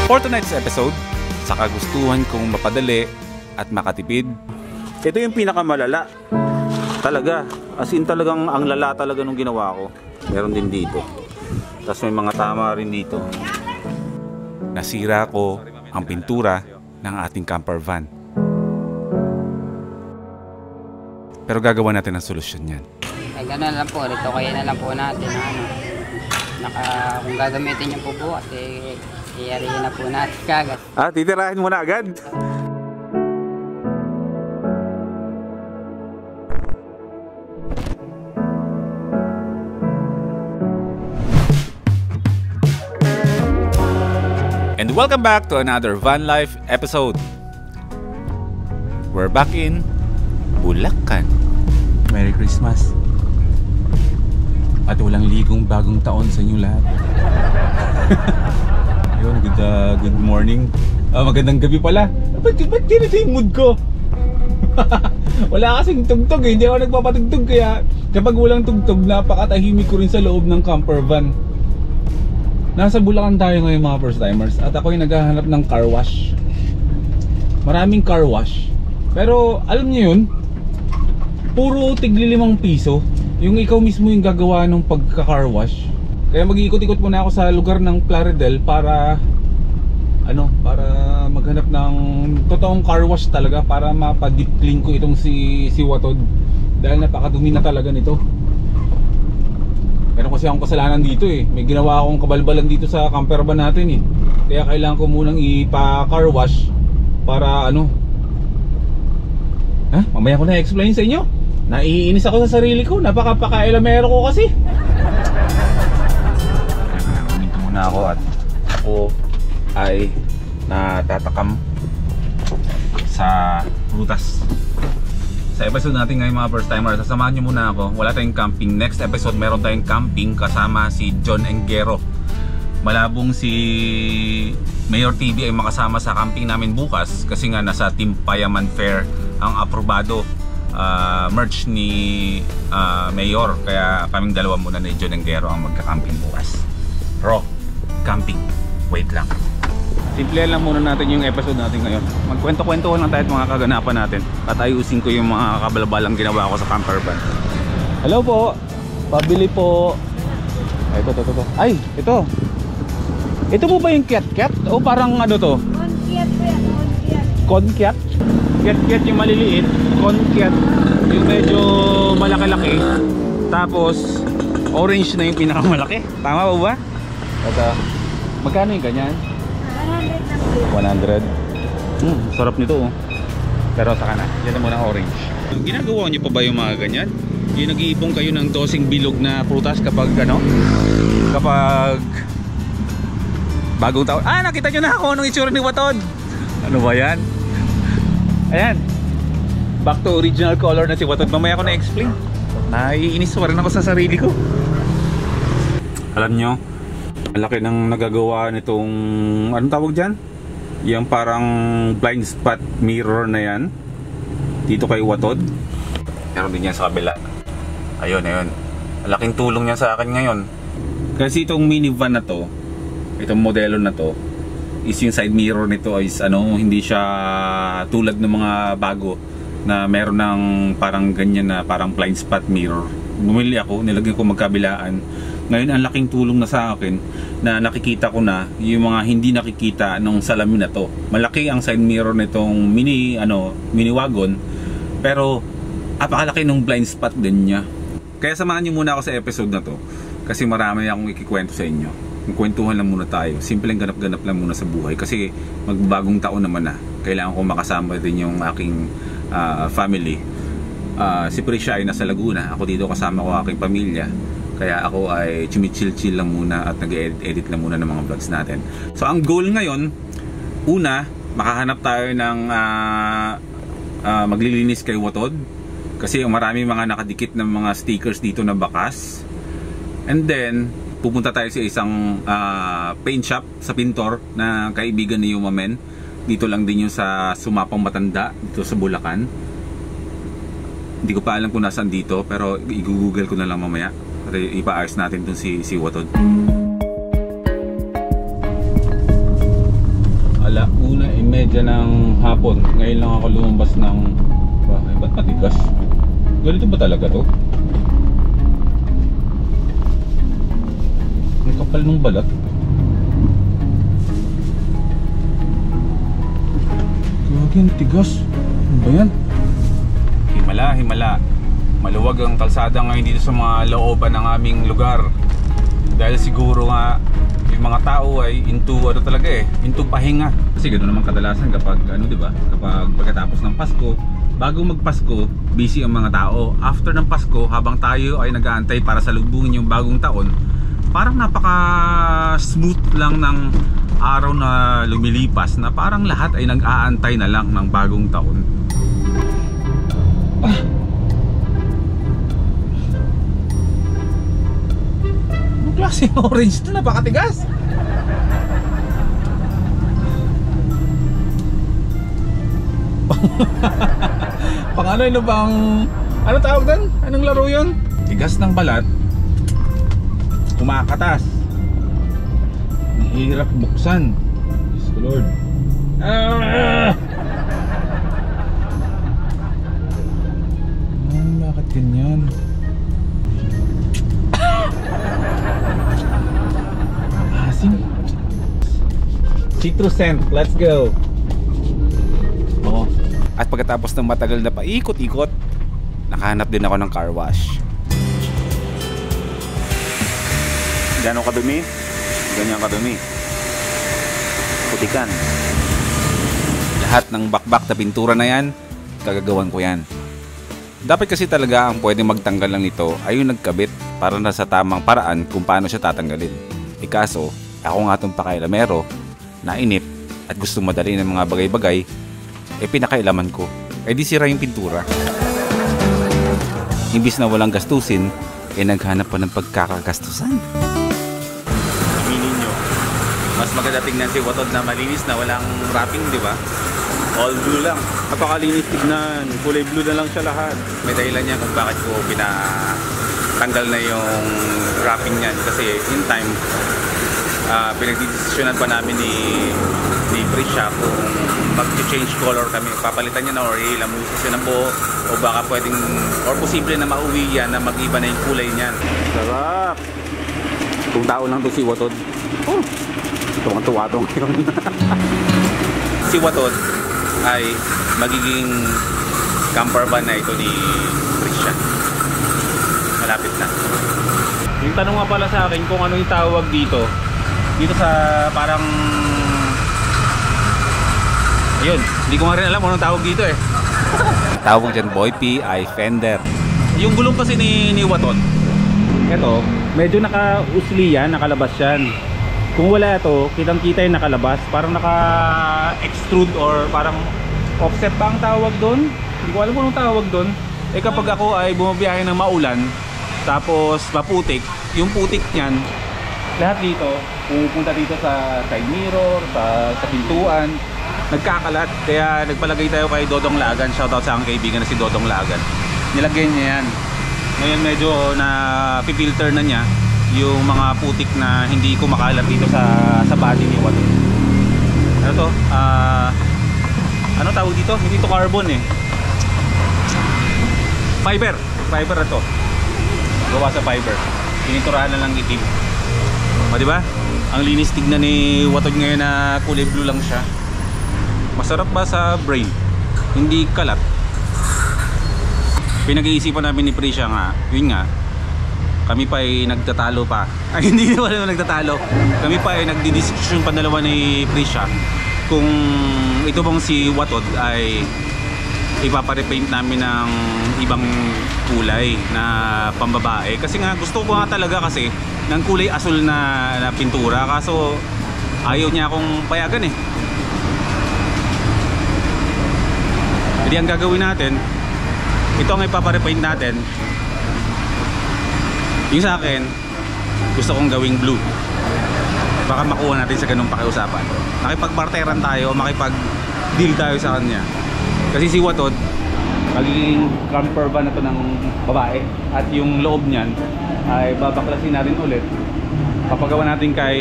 For tonight's episode, sa kagustuhan kong mapadali at makatipid, ito yung pinakamalala. Talaga, as in talagang ang lala talaga nung ginawa ko. Meron din dito. Tapos may mga tama rin dito. Nasira ko ang pintura ng ating camper van. Pero gagawa natin ang solusyon yan. Ay gano'n lang po, rito kaya na lang po natin kung gagamitin niyo po bukas, iyarihin na po natin kagad. Titirahin mo na agad? And welcome back to another Van Life episode. We're back in Bulacan. Merry Christmas. At walang ligong bagong taon sa inyo lahat. Ayun, good morning. Magandang gabi pala. Ba't ganito yung mood ko? Wala kasing tugtog eh. Hindi ako nagpapatugtog, kaya kapag walang tugtog, napakatahimik ko rin sa loob ng camper van. Nasa Bulacan tayo ngayon mga first timers, at ako yung naghahanap ng car wash. Maraming car wash. Pero alam niyo yun, puro tigli 5 piso. Yung ikaw mismo yung gagawa ng pagka-car wash. Kaya mag-iikot-ikot muna ako sa lugar ng Plaridel para maghanap ng totoong car wash talaga, para mapa-deep clean ko itong si Watod. Dahil napakadumi na talaga nito. Meron kasi akong kasalanan dito eh. May ginawa akong kabalbalan dito sa camper van natin eh. Kaya kailangan ko munang ipa-car wash para mamaya ko na explain sa inyo. Naiinis ako sa sarili ko, napaka-elamero ko kasi. Dito muna ako at ako ay natatakam sa prutas. Sa episode natin ngayon mga first timer, sasamahan nyo muna ako. Wala tayong camping. Next episode meron tayong camping kasama si John Engero. Malabong si Mayor TV ay makasama sa camping namin bukas, kasi nga nasa Team Payaman Fair ang aprobado merch ni Mayor. Kaya kaming dalawa muna ni John Engero ang magka-camping bukas. Camping. Wait lang. Simple lang muna natin yung episode natin ngayon. Magkwento-kwento lang tayo at mga kaganapan natin. At ayusin ko yung mga kabalbalang ginawa ko sa camper van. Hello po. Pabili po. Ay, ito. Ay, ito. Ito po ba yung kiat-kiat? O parang ano to? Konkiat po yan, konkiat. Konkiat? Kiat-kiat yung maliliit. Konkiat yung medyo malaki-laki. Tapos orange na yung pinakamalaki. Tama po ba? Ito. Magkano yung ganyan? 100. Sarap nito oh. Pero saka na, yan na muna orange. Ginagawa nyo pa ba yung mga ganyan? Yung nag-iipong kayo ng dosing bilog na prutas kapag kapag bagong taon. Nakita nyo na ako anong itsura ni Watod. Ano ba yan? Ayan, back to original color na si Watod. Mamaya ko na-explain. Naiinis pa rin ako sa sarili ko. Alam nyo, ang laki ng nagagawa nitong, anong tawag dyan? Yung parang blind spot mirror na yan dito kay Watod. Meron din yan sa kabila. Ayun. Ang laking tulong niya sa akin ngayon. Kasi itong minivan na to, itong modelo na to, is yung side mirror nito is hindi siya tulad ng mga bago na meron ng parang ganyan na parang blind spot mirror. Bumili ako, nilagyan ko magkabilaan. Ngayon ang laking tulong na sa akin na nakikita ko na yung mga hindi nakikita nung salamin na to. Malaki ang side mirror nitong mini wagon, pero apakalaki nung blind spot din niya. Kaya samahan niyo muna ako sa episode na to kasi marami akong ikikwento sa inyo. Kwentuhan lang muna tayo. Simpleng ganap-ganap lang muna sa buhay kasi magbagong taon naman na. Kailangan ko makasama din yung aking family. Si Prisha ay nasa Laguna. Ako dito kasama ko aking pamilya. Kaya ako ay chimichill-chill lang muna at nag-edit lang muna ng mga vlogs natin. So ang goal ngayon, una, makahanap tayo ng maglilinis kay Watod. Kasi marami mga nakadikit ng mga stickers dito na bakas. And then, pupunta tayo sa isang paint shop sa pintor na kaibigan ni Yumamen. Dito lang din yung sa Sumapang Matanda, dito sa Bulacan. Hindi ko pa alam kung nasaan dito, pero i-google ko na lang mamaya. At ipaayos natin dun si Watod. 1:30 ng hapon. Ngayon lang ako lumabas ng... ba't matigas? Ganito ba talaga to? May kapal ng balat. Gagawin, tigas. Ano ba yan? Himala. Maluwag ang kalsada ngayon dito sa mga looban ng aming lugar. Dahil siguro nga yung mga tao ay into into pahinga. Kasi ganoon naman kadalasan kapag di ba? Kapag pagkatapos ng Pasko, bago magpasko, busy ang mga tao. After ng Pasko, habang tayo ay nag-aantay para salubungin yung bagong taon, parang napaka-smooth lang ng araw na lumilipas na parang lahat ay nag-aantay na lang ng bagong taon. Anong klaseng orange na napakatigas? Pang ano bang... ano tawag doon? Anong laro yun? Tigas ng balat, kumakatas, hirap buksan. Diyos ko Lord. Bakit ganyan? Asim. Citrus scent, let's go. At pagkatapos ng matagal na paikot-ikot, nakahanap din ako ng car wash. Gano'ng kadumi? Ganyan kadumi. Putikan. Lahat ng bakbak na pintura na yan, gagagawan ko yan. Dapat kasi talaga ang pwedeng magtanggal lang nito ay yung nagkabit para na sa tamang paraan kung paano siya tatanggalin. Kaso, ako nga itong pakailamero, nainip at gusto madali ng mga bagay-bagay, pinakailaman ko. Di sira yung pintura. Imbis na walang gastusin, naghanap pa ng pagkakagastusan. Aminin nyo, mas maganda tingnan si Watod na malinis na walang wrapping, di ba? All blue lang. Napakalinis tignan. Kulay blue na lang siya lahat. May dahilan niya kung bakit ko pinatanggal na yung wrapping niyan. Kasi in time, pinagdidesisyonan pa namin ni Prisha kung mag-change color kami. Papalitan niya na or ilamusos siya ng buo o baka pwedeng or posible na mauwi yan na mag-iba na yung kulay niyan. Sarap! Kung tao lang to si Watod. Tuwang-tuwa to ngayon. Si Watod ay magiging camper van na ito ni Prisha. Malapit na. Yung tanong nga pala sa akin kung ano yung tawag dito sa parang ayun, hindi ko nga rin alam kung anong tawag dito Tawag dyan Boy P ay fender. Yung gulong kasi ni Watod, eto, medyo naka-usli yan, nakalabas yan. Kung wala ito, kitang kita yung nakalabas, parang naka-extrude or parang offset pa ang tawag doon. Hindi ko alam kung anong tawag doon. Kapag ako ay bumabiyahe ng maulan, tapos maputik, yung putik niyan, lahat dito, pupunta dito sa side mirror, sa pintuan, nagkakalat. Kaya nagpalagay tayo kay Dodong Lagan. Shoutout sa aking kaibigan na si Dodong Lagan. Nilagay niya yan. Ngayon medyo na pipilter na niya yung mga putik na hindi kumakalat dito sa body ni Watod. Ano to? Ano tawag dito? Hindi to carbon Fiber na to. Gawa sa fiber. Pininturahan na lang itim. Diba? Ang linis tignan ni Watod ngayon na kulay blue lang siya. Masarap ba sa brain? Hindi kalat. Pinag-iisipan namin ni Prisha nga, yun nga, kami pa ay nagtatalo pa. Ay hindi naman nagtatalo. Kami pa ay nagdidiskusyon pa dalawa ni Prisha kung ito bang si Watod ay ipaparepaint namin ng ibang kulay na pambabae. Kasi nga gusto ko nga talaga kasi ng kulay asul na pintura. Kaso ayaw niya akong payagan Hindi ang gagawin natin, ito ang ipaparepaint natin. Yung sa akin, gusto kong gawing blue. Baka makuha natin sa ganung pakiusapan. Makipagbarteran tayo, makipag-deal tayo sa kanya. Kasi si Watod, magiging camper van na to ng babae. At yung loob niyan ay babaklasin natin ulit. Papagawa natin kay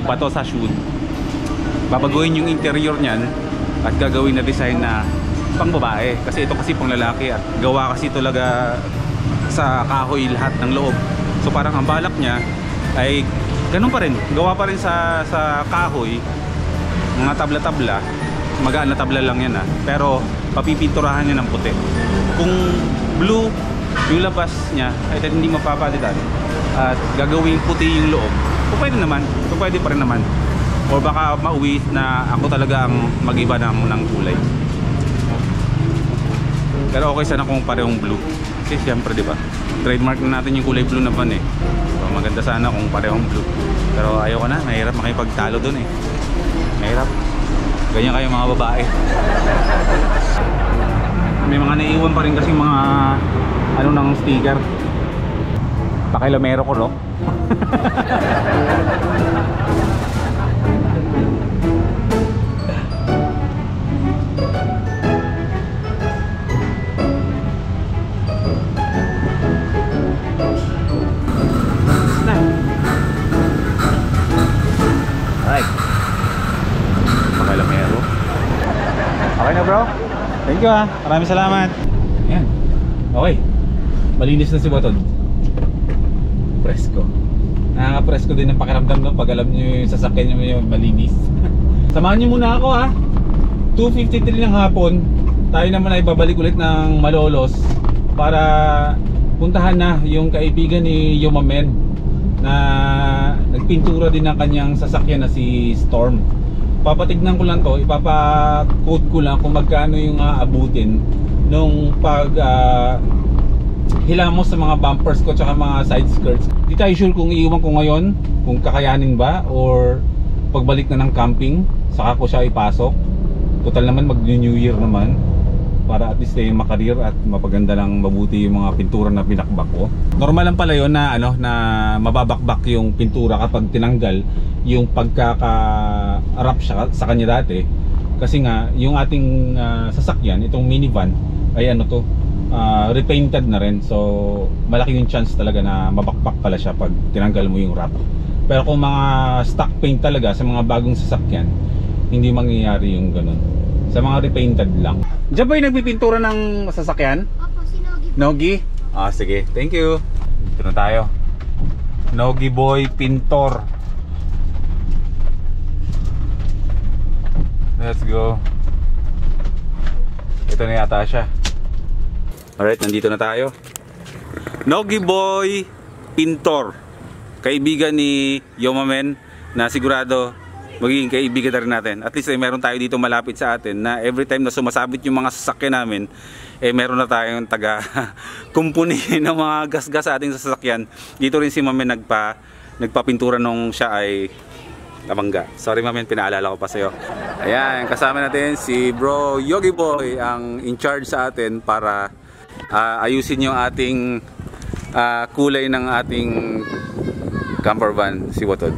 Bato sa shoot. babaguhin yung interior niyan at gagawin na design na pang babae. Kasi ito kasi pang lalaki at gawa kasi talaga sa kahoy lahat ng loob. So parang ang balak niya ay ganun pa rin, gawa pa rin sa kahoy, mga tabla-tabla, magaan na tabla lang yan pero papipinturahan niya ng puti. Kung blue yung labas niya ay hindi mapapalitan at gagawing puti yung loob, kung pwede naman, kung pwede pa rin naman, o baka mauwi na ako talaga ang mag-iba ng kulay. Pero okay sana kung parehong blue kasi siyempre diba, trademark na natin yung kulay blue na van so maganda sana kung parehong blue, pero ayoko na, mahirap makipagtalo dun mahirap, ganyan kayo mga babae. May mga naiiwan pa rin kasi mga ano ng sticker. Pakilamero ko, no? Alright. Pakilamero. Okay na, bro? Thank you, maraming salamat. Ayan. Okay. Malinis na si Batod. Presko. Nakaka-presko din ang pakiramdam, no? Pag alam nyo yung sasakyan nyo yung malinis. Samahan nyo muna ako, 2:53 ng hapon. Tayo naman ay babalik ulit ng Malolos para puntahan na yung kaibigan ni Yomamen na nagpintura din ng kanyang sasakyan na si Storm. Papatignan ko lang to, ipapa-quote ko lang kung magkano yung aabutin nung pag hilamos sa mga bumpers ko tsaka mga side skirts. Di tayo sure kung iiwan ko ngayon, kung kakayanin ba, or pagbalik na ng camping saka ko siya ipasok. Total naman mag New Year naman, para at least makarir at mapaganda lang mabuti yung mga pintura na pinakbak ko. Normal lang pala yun na na mababakbak yung pintura kapag tinanggal yung pagkaka-wrap sa kanya dati. Kasi nga yung ating sasakyan, itong minivan ay repainted na rin. So malaki yung chance talaga na mabakbak pala siya pag tinanggal mo yung wrap. Pero kung mga stock paint talaga sa mga bagong sasakyan, hindi mangyayari yung ganun. Sa mga repainted lang. Diyan ba yung nagpipintura ng sasakyan? Opo, si Nogi. Nogi? Sige, thank you. Dito na tayo. Nogi Boy Pintor. Let's go. Ito na yata siya. Alright, nandito na tayo. Nogi Boy Pintor, kaibigan ni Yomamen na sigurado magiging kaibigan na rin natin. At least meron tayo dito malapit sa atin na every time na sumasabit yung mga sasakyan namin, meron na tayong taga-kumpuni ng mga gas-gas sa ating sasakyan. Dito rin si Mamen nagpapintura nung siya ay nabangga. Sorry Mamen, pinaalala ko pa sa'yo. Ayan, kasama natin si Bro Yogi Boy, ang in charge sa atin para ayusin yung ating kulay ng ating camper van, si Watod.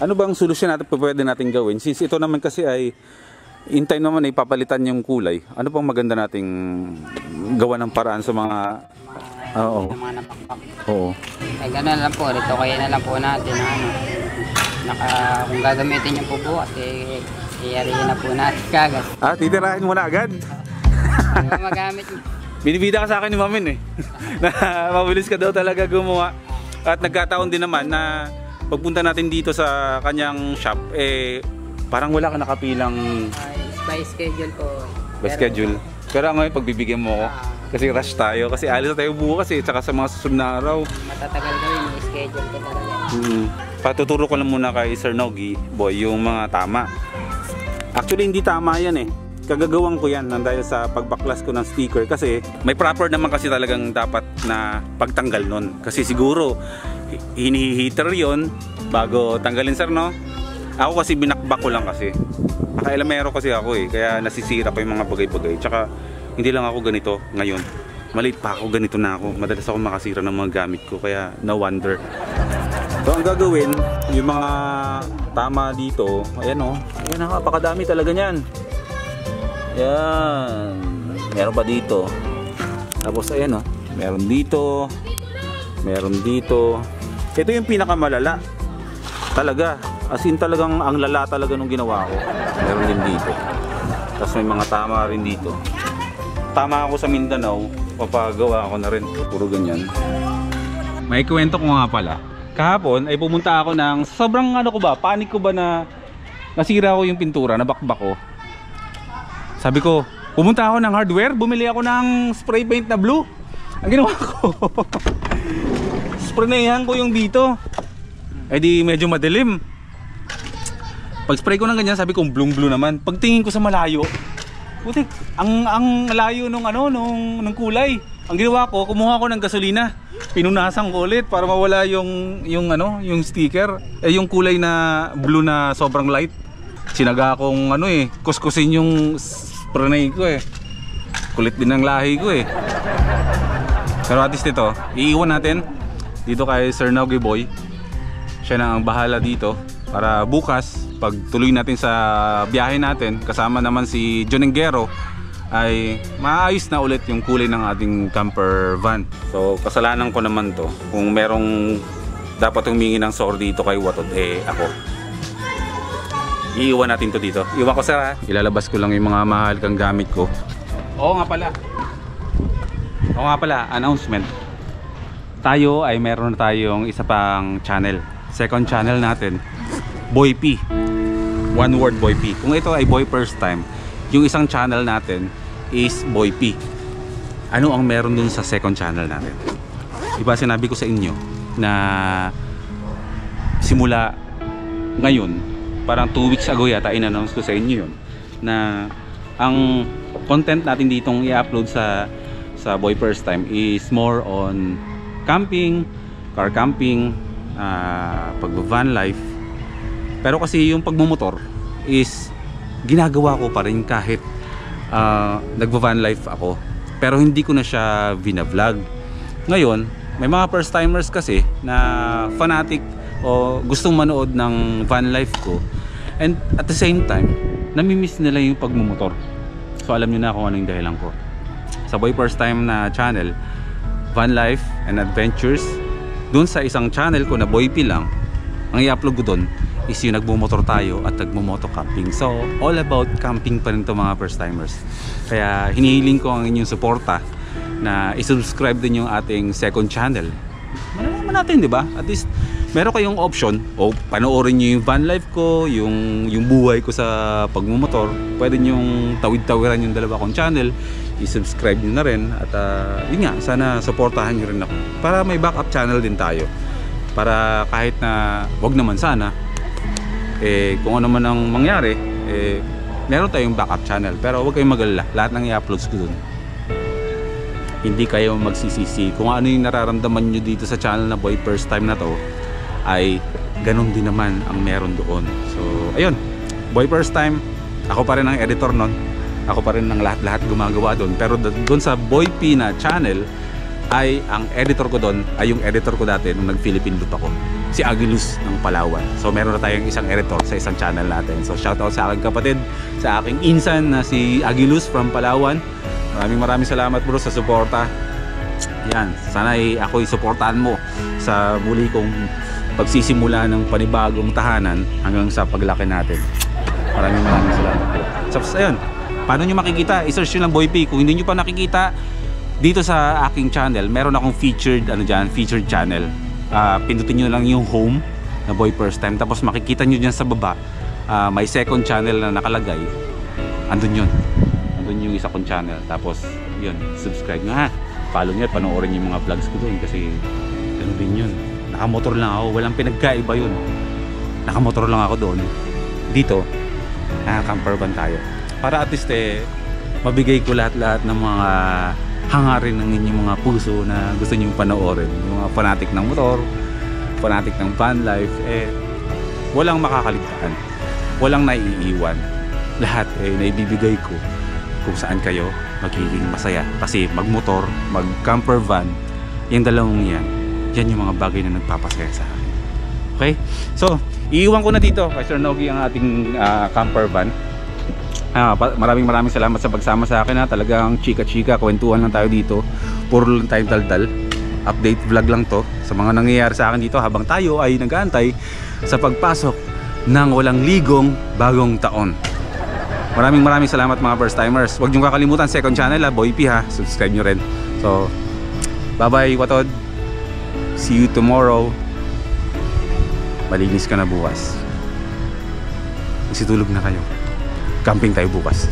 Ano bang solusyon natin pwede natin gawin? Since ito naman kasi ay in time naman ay papalitan yung kulay. Ano pang maganda nating gawa ng paraan sa mga mga napakpak. Oo. Ay gano'n lang po, rito kaya na lang po natin kung gagamitin yung po bukas, iyarihin na po natin kagas. Titirahin mo na agad? Magamit mo. Binibida ka sa akin ni Mamin na mabilis ka daw talaga gumawa. At nagkataon din naman na pagpunta natin dito sa kanyang shop, parang wala ka nakapilang by schedule po. By schedule. Pero ngayon pagbibigyan mo ko, kasi rush tayo, kasi alis na tayo bukas tsaka sa mga susunod na araw. Matatagal kami, may schedule ko talaga. Patuturo ko lang muna kay Sir Nogi Boy yung mga tama. Actually hindi tama yan Kagagawan ko yan dahil sa pagbaklas ko ng sticker, kasi may proper naman kasi talagang dapat na pagtanggal nun. Kasi siguro hiniheater yon bago tanggalin, sir, no? Ako kasi binakbak ko lang kasi. Pakailamero kasi ako kaya nasisira pa yung mga bagay-bagay. Tsaka hindi lang ako ganito ngayon. Maliit pa ako, ganito na ako. Madalas ako makasira ng mga gamit ko, kaya no wonder. So ang gagawin, yung mga tama dito, ayan ayan napakadami talaga niyan. Yan. Meron pa dito. Tapos ayan meron dito. Meron dito. Ito yung pinakamalala. Talaga. As in talagang ang lala talaga nung ginawa ko. Meron din dito. Tapos may mga tama rin dito. Tama ako sa Mindanao, papagawa ako na rin. Puro ganyan. May kwento ko nga pala. Kahapon ay pumunta ako ng sobrang ano ko ba, panic ko ba na nasira ko yung pintura, nabakbak ko. Sabi ko, pumunta ako ng hardware, bumili ako ng spray paint na blue. Ang ginawa ko, sprayhan ko yung dito. Eh di medyo madilim. Pag spray ko ng ganyan, sabi ko blue naman. Pagtingin ko sa malayo, putik, ang layo nung kulay. Ang ginawa ko, kumuha ko ng gasolina. Pinunasan ko ulit para mawala yung sticker, yung kulay na blue na sobrang light. Sinaga akong kuskusin yung spray ko eh. Kulit din ng lahi ko eh. Pero at least ito, iiwan natin dito kay Sir Naughty Boy. Siya na ang bahala dito para bukas pag tuloy natin sa biyahe natin, kasama naman si John Engero, ay maayos na ulit yung kulay ng ating camper van. So kasalanan ko naman to kung merong dapat humingi ng sorry dito kay Watod, ako. Iiwan natin to dito. Iwan ko sir, ilalabas ko lang yung mga mahal kang gamit ko. Oo nga pala, announcement. Tayo ay meron na tayong isa pang channel. Second channel natin, Boy P. One word, Boy P. Kung ito ay Boy First Time, yung isang channel natin is Boy P. Ano ang meron dun sa second channel natin? Diba sinabi ko sa inyo na simula ngayon, parang 2 weeks ago yata in-announce ko sa inyo yun, na ang content natin ditong i-upload sa Boy First Time is more on camping, car camping, pag-van life. Pero kasi yung pagmumotor is ginagawa ko pa rin kahit nagva-van life ako, pero hindi ko na siya vina-vlog. Ngayon may mga first timers kasi na fanatic o gustong manood ng van life ko, and at the same time namimiss nila yung pagmumotor. So alam nyo na kung ano yung dahilan ko. Sa Boy First Time na channel, Van Life and Adventures, dun sa isang channel ko na Boy P lang, ang i-upload ko dun is yung nagmumotor tayo at nagmumoto camping. So all about camping pa rin to mga first timers. Kaya hinihiling ko ang inyong suporta na i-subscribe din yung ating second channel. Malalaman natin, di ba? At least meron kayong option o panoorin nyo yung van life ko, yung buhay ko sa pagmumotor. Pwede nyong tawid-tawiran yung dalawa kong channel, i-subscribe nyo na rin. At yun nga, sana supportahan nyo rin ako para may backup channel din tayo, para kahit na wag naman sana, kung ano man ang mangyari, meron tayong backup channel. Pero huwag kayong mag-alala, lahat ng i-uploads ko dun, hindi kayo magsisisi. Kung ano yung nararamdaman nyo dito sa channel na Boy First Time na to, ay ganun din naman ang meron doon. So ayun, Boy First Time, ako pa rin ang editor nun, ako pa rin ang lahat-lahat gumagawa doon. Pero doon sa Boy P na channel, ay ang editor ko doon ay yung editor ko dati nung nag-Philippine Loop ako, si Agilus ng Palawan. So meron na tayong isang editor sa isang channel natin. So shoutout sa aking kapatid, sa aking insan na si Agilus from Palawan. Maraming salamat bro sa suporta. Yan, sana ako'y suportahan mo sa muli kong pagsisimula ng panibagong tahanan hanggang sa paglaki natin. Maraming salamat bro. So ayun, paano nyo makikita? I-search nyo lang Boy P. Kung hindi nyo pa nakikita dito sa aking channel, meron akong featured featured channel. Pindutin nyo lang yung home na Boy First Time, tapos makikita nyo dyan sa baba, may second channel na nakalagay. Andun yung isa kong channel. Tapos yun, subscribe nga, follow nyo at panoorin yung mga vlogs ko doon, kasi ganoon din yun. Nakamotor lang ako, walang pinagkaiba yun. Nakamotor lang ako doon. Dito camper van tayo, para at least mabigay ko lahat ng mga hangarin ng inyong mga puso na gusto nyo panoorin. Yung mga fanatic ng motor, fanatic ng van life, walang makakaligtaan, walang naiiwan. Lahat naibibigay ko kung saan kayo magiging masaya. Kasi magmotor, mag camper van, yung dalawang yan yung mga bagay na nagpapasaya sa akin. Okay? So iiwan ko na dito kay Sir Nogi ang ating camper van. Maraming salamat sa pagsama sa akin. Talagang chika-chika, kwentuhan lang tayo dito. Puro lang tayong daldal. Update vlog lang to sa mga nangyayari sa akin dito habang tayo ay nag-aantay sa pagpasok ng walang ligong bagong taon. Maraming salamat mga first timers. Huwag niyong kakalimutan second channel Boy P ha. Subscribe nyo rin. So, bye bye Watod. See you tomorrow. Malinis ka na bukas. Magsitulog na kayo. Camping tayo bukas.